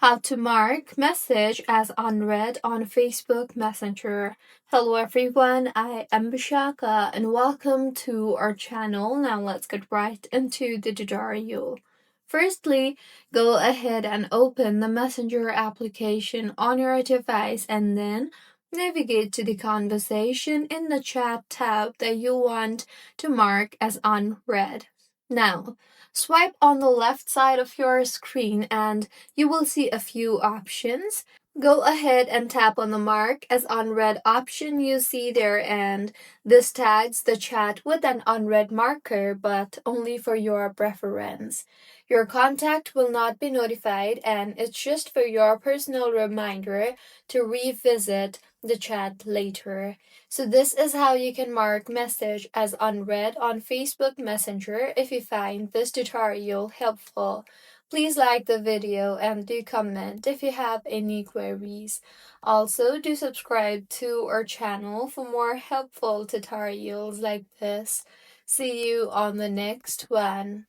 How to mark message as unread on Facebook Messenger. Hello everyone, I am Bishaka and welcome to our channel. Now let's get right into the tutorial. Firstly, go ahead and open the Messenger application on your device and then navigate to the conversation in the chat tab that you want to mark as unread. Now, swipe on the left side of your screen and you will see a few options. Go ahead and tap on the mark as unread option you see there, and this tags the chat with an unread marker, but only for your preference. Your contact will not be notified, and it's just for your personal reminder to revisit the chat later. So this is how you can mark message as unread on Facebook Messenger. If you find this tutorial helpful, please like the video and do comment if you have any queries. Also, do subscribe to our channel for more helpful tutorials like this. See you on the next one.